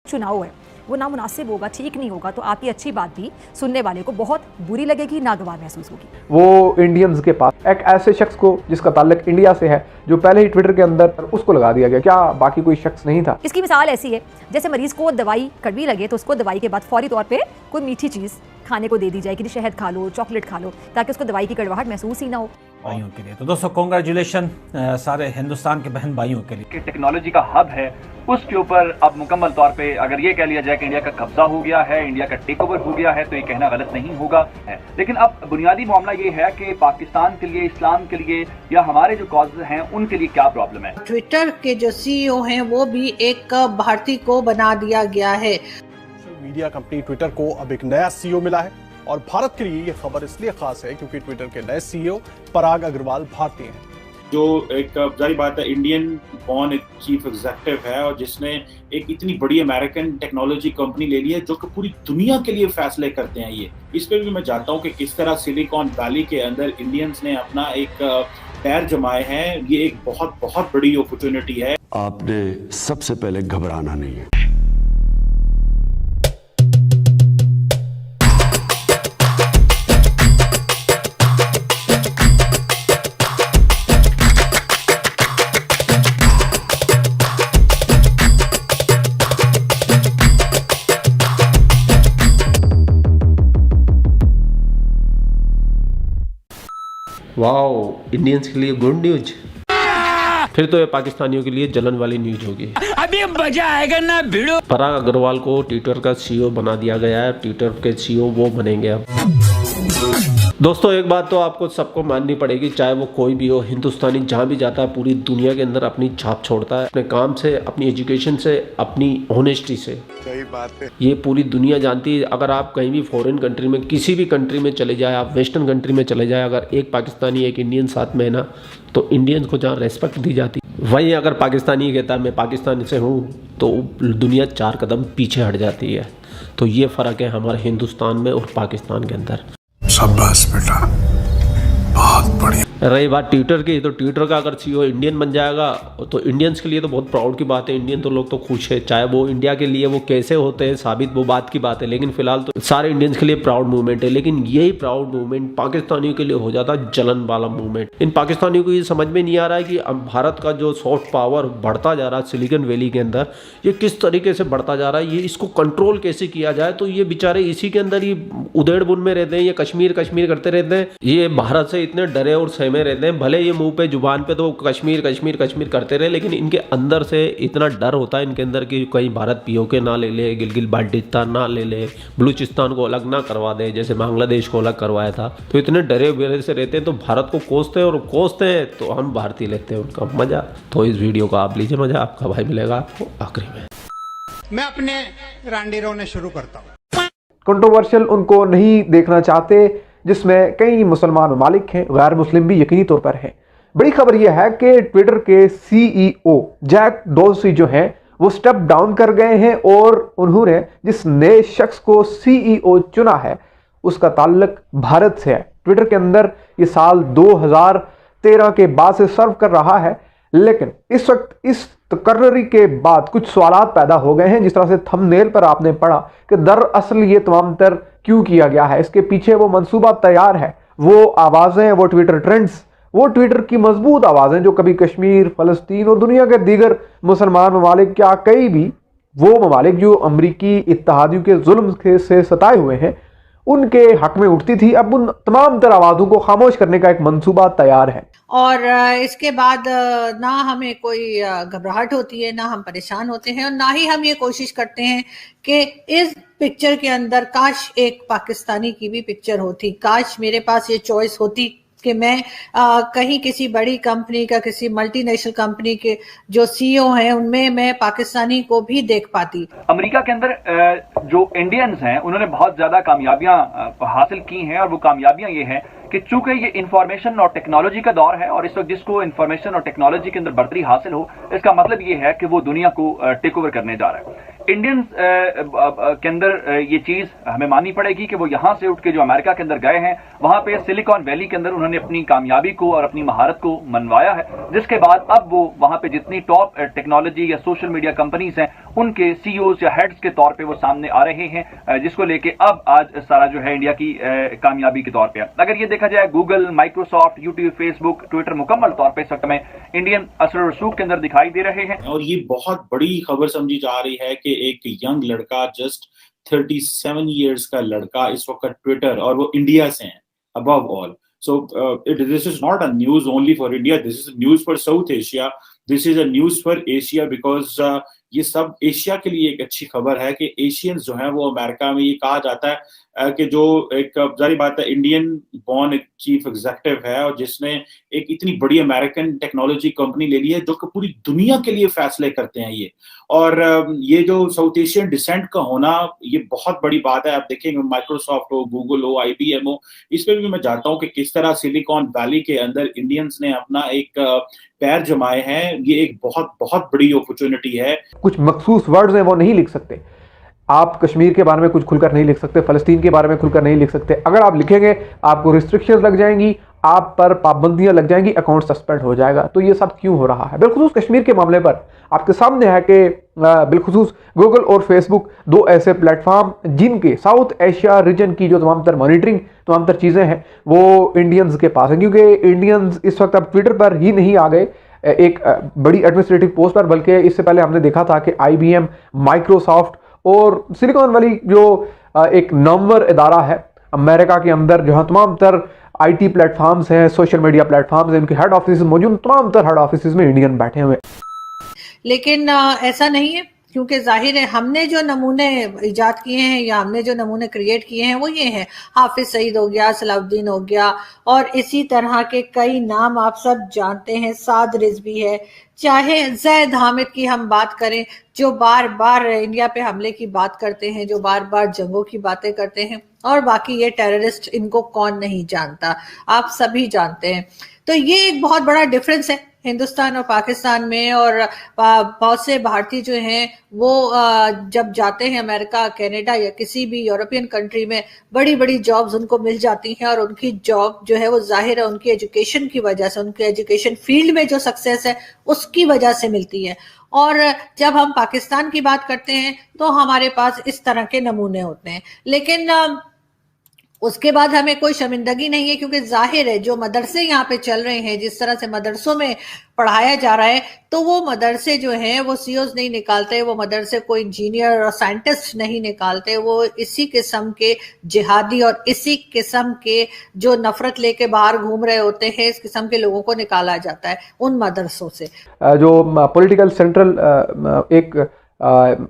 चुनाव है वो नामुनासिब होगा, ठीक नहीं होगा, तो आपकी अच्छी बात भी सुनने वाले को बहुत बुरी लगेगी, नागवार महसूस होगी। वो इंडियंस के पास एक ऐसे शख्स को जिसका ताल्लुक इंडिया से है, जो पहले ही ट्विटर के अंदर उसको लगा दिया गया, क्या बाकी कोई शख्स नहीं था? इसकी मिसाल ऐसी है जैसे मरीज को दवाई कड़वी लगे तो उसको दवाई के बाद फौरी तौर पे कोई मीठी चीज खाने को दे दी जाए कि शहद खा लो, चॉकलेट खा लो, ताकि उसको दवाई की कड़वाहट महसूस ही ना हो। भाइयों के लिए तो दोस्तों कांग्रेचुलेशन सारे हिंदुस्तान के बहन भाइयों के लिए कि टेक्नोलॉजी का हब है, उसके ऊपर अब मुकम्मल तौर पे अगर ये कह लिया जाए कि इंडिया का कब्जा हो गया है, इंडिया का टेक ओवर हो गया है, तो ये कहना गलत नहीं होगा है। लेकिन अब बुनियादी मामला ये है कि पाकिस्तान के लिए, इस्लाम के लिए या हमारे जो कॉजेज हैं उनके लिए क्या प्रॉब्लम है। ट्विटर के जो सीईओ हैं वो भी एक भारतीय को बना दिया गया है। मीडिया कंपनी ट्विटर को अब एक नया सीईओ मिला है और भारत के लिए ये खबर इसलिए खास है क्योंकि ट्विटर के नए सीईओ पराग अग्रवाल भारतीय हैं, जो एक जाहिर बात है इंडियन बॉर्न एक चीफ एग्जीक्यूटिव है और जिसने एक इतनी बड़ी अमेरिकन टेक्नोलॉजी कंपनी ले ली है जो कि पूरी दुनिया के लिए फैसले करते हैं। ये इस पे भी मैं चाहता हूँ कि किस तरह सिलिकॉन वैली के अंदर इंडियंस ने अपना एक पैर जमाए हैं। ये एक बहुत बहुत बड़ी अपॉर्चुनिटी है। आपने सबसे पहले घबराना नहीं है। वाओ, इंडियंस के लिए गुड न्यूज। फिर तो ये पाकिस्तानियों के लिए जलन वाली न्यूज होगी। अभी मजा आएगा ना भिड़ो। पराग अग्रवाल को ट्विटर का सीईओ बना दिया गया है। ट्विटर के सीईओ वो बनेंगे अब। दोस्तों एक बात तो आपको सबको माननी पड़ेगी, चाहे वो कोई भी हो, हिंदुस्तानी जहाँ भी जाता है पूरी दुनिया के अंदर अपनी छाप छोड़ता है, अपने काम से, अपनी एजुकेशन से, अपनी ऑनेस्टी से। सही बात है, ये पूरी दुनिया जानती है। अगर आप कहीं भी फॉरेन कंट्री में, किसी भी कंट्री में चले जाए, आप वेस्टर्न कंट्री में चले जाए, अगर एक पाकिस्तानी एक इंडियन साथ में है ना, तो इंडियंस को जहाँ रेस्पेक्ट दी जाती, वहीं अगर पाकिस्तानी कहता है मैं पाकिस्तान से हूँ, तो दुनिया 4 कदम पीछे हट जाती है। तो ये फ़र्क है हमारे हिंदुस्तान में और पाकिस्तान के अंदर। शाबाश बेटा, बहुत बढ़िया। रही बात ट्विटर की, तो ट्विटर का अगर सीईओ इंडियन बन जाएगा तो इंडियंस के लिए तो बहुत प्राउड की बात है। इंडियन तो लोग तो खुश है, चाहे वो इंडिया के लिए वो कैसे होते हैं साबित, वो बात की बात है, लेकिन फिलहाल तो सारे इंडियंस के लिए प्राउड मूवमेंट है। लेकिन यही प्राउड मूवमेंट पाकिस्तानियों के लिए हो जाता जलन वाला मूवमेंट। इन पाकिस्तानियों को ये समझ में नहीं आ रहा है कि अब भारत का जो सॉफ्ट पावर बढ़ता जा रहा है सिलिकॉन वैली के अंदर, ये किस तरीके से बढ़ता जा रहा है, ये इसको कंट्रोल कैसे किया जाए। तो ये बेचारे इसी के अंदर ही उधेड़ बुन में रहते हैं, ये कश्मीर कश्मीर करते रहते हैं, ये भारत से इतने डरे और सहमे रहते हैं। भले ये मुंह पे जुबान पे तो कश्मीर कश्मीर कश्मीर करते रहे, लेकिन इनके अंदर से इतना डर होता है इनके अंदर कि कहीं भारत पीओके ना ले ले, गिलगित बाल्टिस्तान ना ले ले, बलूचिस्तान को अलग ना करवा दे जैसे बांग्लादेश को अलग करवाया था। तो इतने डरे हुए से रहते हैं, तो भारत को कोसते हैं और कोसते हैं तो हम भारतीय लेते हैं उनका मजा। तो इस वीडियो को आप लीजिए मजा, आपका भाई मिलेगा आपको आखिरी में। मैं अपने रांडी रोने शुरू करता हूँ। कंट्रोवर्शियल उनको नहीं देखना चाहते, जिसमें कई मुसलमान ममालिक हैं, गैर मुस्लिम भी यकीनी तौर पर हैं। बड़ी खबर यह है कि ट्विटर के सीईओ जैक डोर्सी जो हैं वो स्टेप डाउन कर गए हैं और उन्होंने जिस नए शख्स को सीईओ चुना है उसका ताल्लुक भारत से है। ट्विटर के अंदर ये साल 2013 के बाद से सर्व कर रहा है, लेकिन इस वक्त इस तकर्री के बाद कुछ सवालात पैदा हो गए हैं। जिस तरह से थंबनेल पर आपने पढ़ा कि दरअसल ये तमाम तर क्यों किया गया है, इसके पीछे वो मंसूबा तैयार है, वो आवाज़ें, वो ट्विटर ट्रेंड्स, वो ट्विटर की मजबूत आवाज़ें जो कभी कश्मीर, फ़लस्तीन और दुनिया के दीगर मुसलमान ममालिक, क्या कई भी वो ममालिक जो अमरीकी इत्तेहादियों के जुल्म से सताए हुए हैं, उनके हक में उठती थी, अब उन तमाम तर आवाज़ों को खामोश करने का एक मंसूबा तैयार है। और इसके बाद ना हमें कोई घबराहट होती है, ना हम परेशान होते हैं, और ना ही हम ये कोशिश करते हैं कि इस पिक्चर के अंदर काश एक पाकिस्तानी की भी पिक्चर होती, काश मेरे पास ये चॉइस होती कि मैं कहीं किसी बड़ी कंपनी का, किसी मल्टीनेशनल कंपनी के जो सीईओ हैं उनमें मैं पाकिस्तानी को भी देख पाती। अमेरिका के अंदर जो इंडियंस हैं उन्होंने बहुत ज्यादा कामयाबियां हासिल की हैं, और वो कामयाबियां ये हैं कि चूंकि ये इंफॉर्मेशन और टेक्नोलॉजी का दौर है, और इस वक्त जिसको इंफॉर्मेशन और टेक्नोलॉजी के अंदर बढ़तरी हासिल हो, इसका मतलब ये है कि वो दुनिया को टेक ओवर करने जा रहा है। इंडियंस के अंदर ये चीज हमें माननी पड़ेगी कि वो यहां से उठ के जो अमेरिका के अंदर गए हैं, वहां पे सिलिकॉन वैली के अंदर उन्होंने अपनी कामयाबी को और अपनी महारत को मनवाया है, जिसके बाद अब वो वहां पे जितनी टॉप टेक्नोलॉजी या सोशल मीडिया कंपनीज हैं उनके सीईओज या हेड्स के तौर पे वो सामने आ रहे हैं, जिसको लेके अब आज सारा जो है इंडिया की कामयाबी के तौर पे। अगर ये देखा जाए Google, Microsoft, YouTube, Facebook, Twitter मुकम्मल तौर पे इस वक्त में इंडियन असर रसूख के अंदर दिखाई दे रहे हैं। और ये बहुत बड़ी खबर समझी जा रही है कि एक यंग लड़का, जस्ट 37 इयर्स का लड़का इस वक्त ट्विटर, और वो इंडिया से है above all. So this is not a news only for India. This is news for South Asia. This is a news for Asia because ये सब एशिया के लिए एक अच्छी खबर है कि एशियंस जो हैं वो अमेरिका में, ये कहा जाता है कि जो एक जारी बात है, इंडियन बॉर्न एक चीफ एग्जीक्यूटिव है और जिसने एक इतनी बड़ी अमेरिकन टेक्नोलॉजी कंपनी ले ली है जो कि पूरी दुनिया के लिए फैसले करते हैं ये। और ये जो साउथ एशियन डिसेंट का होना, ये बहुत बड़ी बात है। आप देखेंगे माइक्रोसॉफ्ट हो, गूगल हो, IBM हो, इसमें भी मैं जानता हूँ कि किस तरह सिलिकॉन वैली के अंदर इंडियंस ने अपना एक पैर जमाए हैं। ये एक बहुत बहुत बड़ी अपॉर्चुनिटी है। कुछ मखसूस वर्ड्स हैं वो नहीं लिख सकते। आप कश्मीर के बारे में कुछ खुलकर नहीं लिख सकते, फ़लस्तीन के बारे में खुलकर नहीं लिख सकते। अगर आप लिखेंगे आपको रिस्ट्रिक्शंस लग जाएंगी, आप पर पाबंदियां लग जाएंगी, अकाउंट सस्पेंड हो जाएगा। तो ये सब क्यों हो रहा है? बिलखुसूस कश्मीर के मामले पर आपके सामने है कि बिलखुसूस गूगल और फेसबुक दो ऐसे प्लेटफॉर्म जिनके साउथ एशिया रीजन की जो तमाम तर मॉनिटरिंग, तमाम तर चीज़ें हैं वो इंडियंस के पास हैं, क्योंकि इंडियंस इस वक्त अब ट्विटर पर ही नहीं आ गए एक बड़ी एडमिनिस्ट्रेटिव पोस्ट पर, बल्कि इससे पहले हमने देखा था कि IBM, माइक्रोसॉफ्ट और सिलिकॉन वैली जो एक नामवर इदारा है अमेरिका के अंदर, जहां तमाम तर IT प्लेटफॉर्म्स हैं, सोशल मीडिया प्लेटफॉर्म्स हैं, उनके हेड ऑफिस मौजूद, तमाम तर हेड ऑफिस में इंडियन बैठे हुए। लेकिन ऐसा नहीं है, क्योंकि जाहिर है हमने जो नमूने इजाद किए हैं या हमने जो नमूने क्रिएट किए हैं वो ये हैं, हाफिज सईद हो गया, सलाउद्दीन हो गया, और इसी तरह के कई नाम आप सब जानते हैं। साद रिजवी है, चाहे जैद हामिद की हम बात करें जो बार बार इंडिया पे हमले की बात करते हैं, जो बार बार जंगों की बातें करते हैं, और बाकी ये टेररिस्ट, इनको कौन नहीं जानता, आप सभी जानते हैं। तो ये एक बहुत बड़ा डिफरेंस है हिंदुस्तान और पाकिस्तान में। और बहुत से भारतीय जो हैं वो जब जाते हैं अमेरिका, कनाडा या किसी भी यूरोपियन कंट्री में, बड़ी बड़ी जॉब्स उनको मिल जाती हैं, और उनकी जॉब जो है वो जाहिर है उनकी एजुकेशन की वजह से, उनके एजुकेशन फील्ड में जो सक्सेस है उसकी वजह से मिलती है। और जब हम पाकिस्तान की बात करते हैं तो हमारे पास इस तरह के नमूने होते हैं। लेकिन उसके बाद हमें कोई शर्मिंदगी नहीं है, क्योंकि जाहिर है जो मदरसे यहाँ पे चल रहे हैं, जिस तरह से मदरसों में पढ़ाया जा रहा है, तो वो मदरसे जो हैं वो CEOs नहीं निकालते, वो मदरसे कोई इंजीनियर और साइंटिस्ट नहीं निकालते, वो इसी किस्म के जिहादी और इसी किस्म के जो नफरत लेके बाहर घूम रहे होते हैं, इस किस्म के लोगों को निकाला जाता है उन मदरसों से। जो पॉलिटिकल सेंट्रल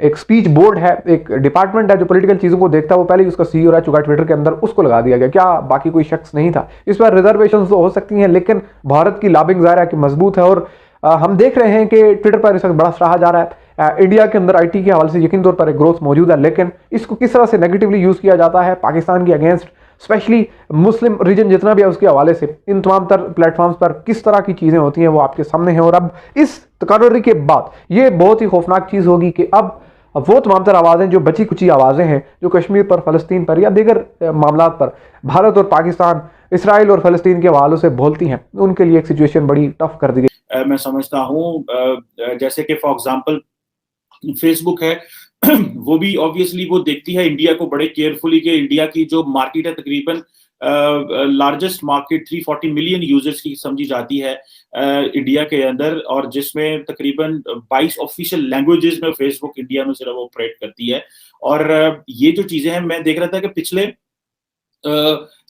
एक स्पीच बोर्ड है, एक डिपार्टमेंट है जो पॉलिटिकल चीज़ों को देखता है, वो पहले ही उसका CEO रह चुका है ट्विटर के अंदर, उसको लगा दिया गया। क्या बाकी कोई शख्स नहीं था? इस पर रिजर्वेशन तो हो सकती हैं, लेकिन भारत की लॉबिंग ज़ाहिर है कि मजबूत है। और हम देख रहे हैं कि ट्विटर पर इस वक्त बड़ा सराहा जा रहा है। इंडिया के अंदर IT के हवाले से यकीन तौर पर एक ग्रोथ मौजूद है, लेकिन इसको किस तरह से नेगेटिवली यूज़ किया जाता है पाकिस्तान के अगेंस्ट, स्पेशली मुस्लिम रीजन जितना भी है उसके हवाले से, इन तमाम तर प्लेटफॉर्म्स पर किस तरह की चीज़ें होती हैं वो आपके सामने हैं। और अब इस तकर्री के बाद ये बहुत ही खौफनाक चीज़ होगी कि अब वो तमाम तर आवाज़ें जो बची कुची आवाज़ें हैं जो कश्मीर पर, फ़लस्तीन पर या दीगर मामलात पर भारत और पाकिस्तान, इसराइल और फ़लस्तीन के हवालों से बोलती हैं, उनके लिए एक सिचुएशन बड़ी टफ कर दी गई। मैं समझता हूँ जैसे कि फॉर एग्जांपल फेसबुक है वो भी ऑब्वियसली वो देखती है इंडिया को बड़े केयरफुली, कि इंडिया की जो मार्केट है तकरीबन लार्जेस्ट मार्केट 340 मिलियन यूजर्स की समझी जाती है इंडिया के अंदर, और जिसमें तकरीबन 22 ऑफिशियल लैंग्वेजेस में फेसबुक इंडिया में सिर्फ ऑपरेट करती है। और ये जो चीजें हैं, मैं देख रहा था कि पिछले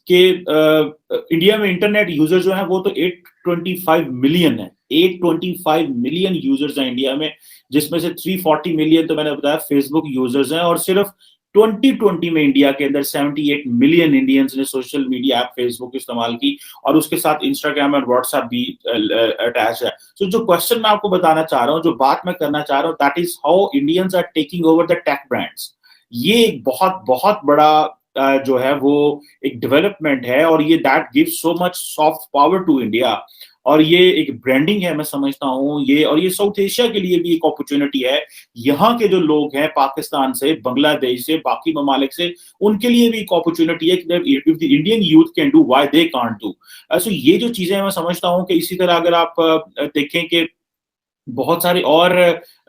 इंडिया में इंटरनेट यूजर जो है वो तो 825 मिलियन है, 825 मिलियन यूजर्स हैं इंडिया में, जिसमें से 340 मिलियन तो मैंने बताया फेसबुक यूजर्स हैं। और सिर्फ 2020 में इंडिया के अंदर 78 मिलियन इंडियंस ने सोशल मीडिया ऐप फेसबुक इस्तेमाल की, और उसके साथ इंस्टाग्राम और व्हाट्सएप भी अटैच है। तो जो क्वेश्चन मैं आपको बताना चाह रहा हूँ, जो बात मैं करना चाह रहा हूँ, that is how Indians are taking over the tech brands. ये एक बहुत बहुत बड़ा जो है वो एक डेवलपमेंट है, और ये that gives so much soft power to India. और ये एक ब्रांडिंग है, मैं समझता हूँ ये, और ये साउथ एशिया के लिए भी एक अपॉर्चुनिटी है। यहाँ के जो लोग हैं पाकिस्तान से, बांग्लादेश से, बाकी ममालिक से, उनके लिए भी एक अपॉर्चुनिटी है कि if the Indian youth can do why they can't do. सो ये जो चीजें मैं समझता हूँ कि इसी तरह अगर आप देखें कि बहुत सारी और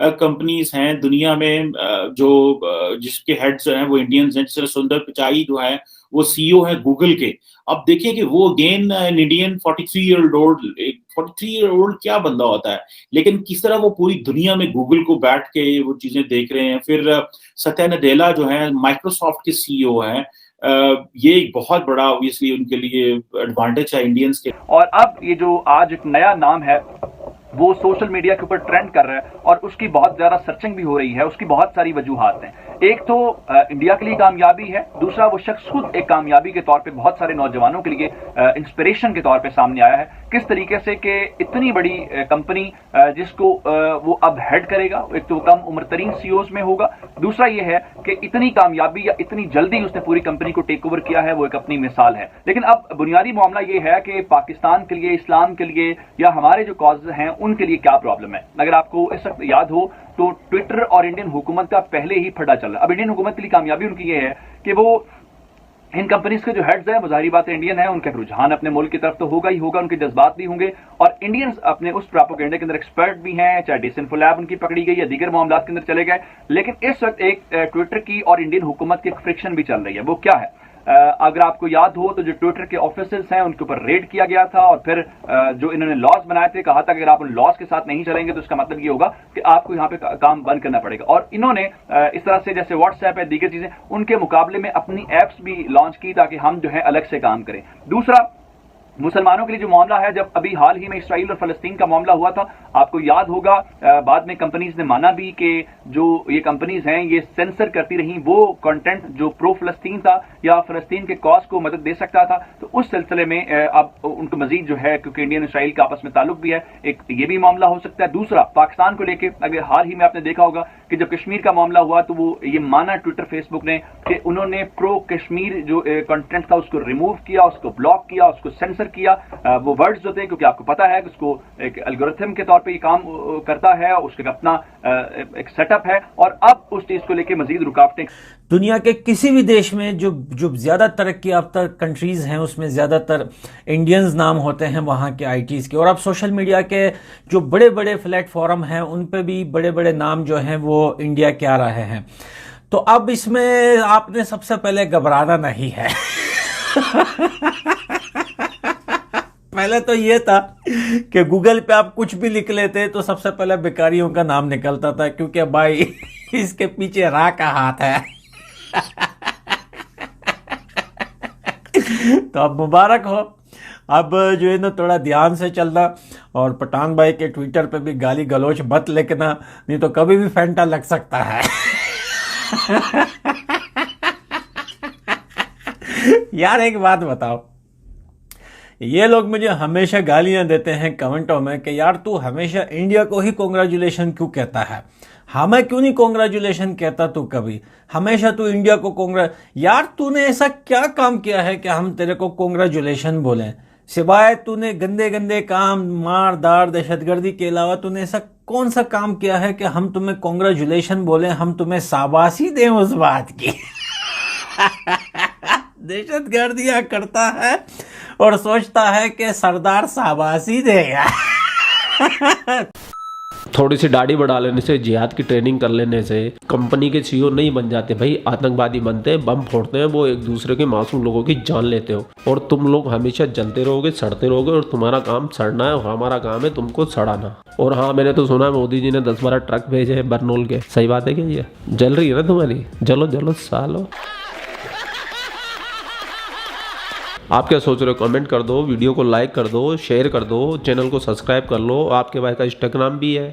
कंपनीज हैं दुनिया में जो जिसके हेड्स हैं वो इंडियंस हैं, जैसे सुंदर पिचाई जो है वो सीईओ है गूगल के। अब देखिए कि वो again an Indian 43 year old क्या बंदा होता है, लेकिन किस तरह वो पूरी दुनिया में गूगल को बैठ के वो चीजें देख रहे हैं। फिर सत्या नडेला जो है माइक्रोसॉफ्ट के सीईओ हैं, ये एक बहुत बड़ा ऑब्वियसली उनके लिए एडवांटेज है इंडियंस के। और अब ये जो आज एक नया नाम है वो सोशल मीडिया के ऊपर ट्रेंड कर रहा है और उसकी बहुत ज्यादा सर्चिंग भी हो रही है। उसकी बहुत सारी वजूहात हैं। एक तो इंडिया के लिए कामयाबी है, दूसरा वो शख्स खुद एक कामयाबी के तौर पे बहुत सारे नौजवानों के लिए इंस्पिरेशन के तौर पे सामने आया है। किस तरीके से कि इतनी बड़ी कंपनी जिसको वो अब हेड करेगा, एक तो कम उम्र तरीन सीईओज में होगा, दूसरा ये है कि इतनी कामयाबी या इतनी जल्दी उसने पूरी कंपनी को टेक ओवर किया है, वो एक अपनी मिसाल है। लेकिन अब बुनियादी मामला ये है कि पाकिस्तान के लिए, इस्लाम के लिए या हमारे जो कॉजेज हैं उनके लिए क्या प्रॉब्लम है। अगर आपको इस वक्त याद हो तो ट्विटर और इंडियन हुकूमत का पहले ही फटा चल रहा है। अब इंडियन हुकूमत के लिए कामयाबी उनकी ये है कि वो इन कंपनीज के जो हेड्स हैं वो जाहिर बात है इंडियन है, उनका रुझान अपने मुल्क की तरफ तो होगा ही होगा, उनके जज्बात भी होंगे और इंडियंस अपने उस प्रोपेगेंडा के अंदर एक्सपर्ट भी हैं, चाहे डिसइंफोलैब उनकी पकड़ी गई या दीगर मामलात के अंदर चले गए। लेकिन इस वक्त एक ट्विटर की और इंडियन हुकूमत की एक फ्रिक्शन भी चल रही है। वो क्या है? अगर आपको याद हो तो जो ट्विटर के ऑफिसेस हैं उनके ऊपर रेड किया गया था और फिर जो इन्होंने लॉस बनाए थे, कहा था कि अगर आप उन लॉस के साथ नहीं चलेंगे तो इसका मतलब ये होगा कि आपको यहाँ पे काम बंद करना पड़ेगा। और इन्होंने इस तरह से जैसे व्हाट्सएप है, दीगर चीजें, उनके मुकाबले में अपनी एप्स भी लॉन्च की ताकि हम जो है अलग से काम करें। दूसरा, मुसलमानों के लिए जो मामला है, जब अभी हाल ही में इसराइल और फलस्तीन का मामला हुआ था, आपको याद होगा बाद में कंपनीज ने माना भी कि जो ये कंपनीज हैं ये सेंसर करती रही वो कंटेंट जो प्रो फलस्तीन था या फलस्तीन के कॉज को मदद दे सकता था। तो उस सिलसिले में अब उनको मजीद जो है, क्योंकि इंडियन इसराइल का आपस में ताल्लुक भी है, एक ये भी मामला हो सकता है। दूसरा, पाकिस्तान को लेकर अगर हाल ही में आपने देखा होगा कि जब कश्मीर का मामला हुआ तो वो ये माना ट्विटर फेसबुक ने कि उन्होंने प्रो कश्मीर जो कंटेंट था उसको रिमूव किया, उसको ब्लॉक किया, उसको सेंसर किया। वो वर्ड्स जो थे, क्योंकि आपको पता है कि उसको एक एल्गोरिथम के तौर पे ये काम करता है, उसका अपना एक सेटअप है और अब उस चीज को लेकर मजीद रुकावटें। दुनिया के किसी भी देश में जो ज्यादा तरक्की याफ्ता कंट्रीज हैं उसमें ज्यादातर इंडियंस नाम होते हैं वहां के आईटीज के। और अब सोशल मीडिया के जो बड़े बड़े प्लेटफॉर्म हैं उन पे भी बड़े बड़े नाम जो हैं वो इंडिया के आ रहे हैं। तो अब इसमें आपने सबसे पहले घबराना नहीं है। पहले तो ये था कि गूगल पे आप कुछ भी लिख लेते तो सबसे पहले बेकारियों का नाम निकलता था, क्योंकि भाई इसके पीछे राह का हाथ है। तो अब मुबारक हो, अब जो है ना थोड़ा ध्यान से चलना और पठान भाई के ट्विटर पे भी गाली गलोच मत लिखना, नहीं तो कभी भी फैंटा लग सकता है। यार एक बात बताओ, ये लोग मुझे हमेशा गालियां देते हैं कमेंटों में कि यार तू हमेशा इंडिया को ही कांग्रेचुलेशन क्यों कहता है, हमें क्यों नहीं कांग्रेचुलेशन कहता तू कभी, हमेशा तू इंडिया को यार तूने ऐसा क्या काम किया है कि हम तेरे को कांग्रेचुलेशन बोलें? सिवाय तूने गंदे गंदे काम, मार दार, दहशतगर्दी के अलावा तूने ऐसा कौन सा काम किया है कि हम तुम्हें कांग्रेचुलेशन बोलें, हम तुम्हें शाबाशी दें उस बात की? दहशतगर्दियां करता है और सोचता है कि सरदार शाबाशी देगा। थोड़ी सी दाढ़ी बढ़ा लेने से, जिहाद की ट्रेनिंग कर लेने से कंपनी के सीईओ नहीं बन जाते भाई, आतंकवादी बनते हैं, बम फोड़ते हैं, वो एक दूसरे के मासूम लोगों की जान लेते हो। और तुम लोग हमेशा जलते रहोगे, सड़ते रहोगे और तुम्हारा काम सड़ना है और हमारा काम है तुमको सड़ाना। और हाँ, मैंने तो सुना मोदी जी ने 10-12 ट्रक भेजे हैं बरनौल के, सही बात है क्या? ये जल रही है ना तुम्हारी? जलो जलो सालो। आप क्या सोच रहे हो? कमेंट कर दो, वीडियो को लाइक कर दो, शेयर कर दो, चैनल को सब्सक्राइब कर लो। आपके भाई का इंस्टाग्राम भी है,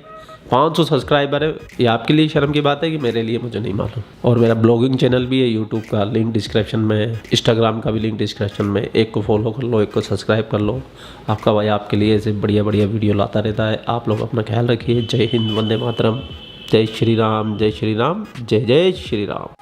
500 सब्सक्राइबर है। ये आपके लिए शर्म की बात है कि मेरे लिए? मुझे नहीं मालूम। और मेरा ब्लॉगिंग चैनल भी है, यूट्यूब का लिंक डिस्क्रिप्शन में, इंस्टाग्राम का भी लिंक डिस्क्रिप्शन में। एक को फॉलो कर लो, एक को सब्सक्राइब कर लो। आपका भाई आपके लिए ऐसे बढ़िया बढ़िया वीडियो लाता रहता है। आप लोग अपना ख्याल रखिए। जय हिंद, वंदे मातरम, जय श्री राम, जय श्री राम, जय जय श्री राम।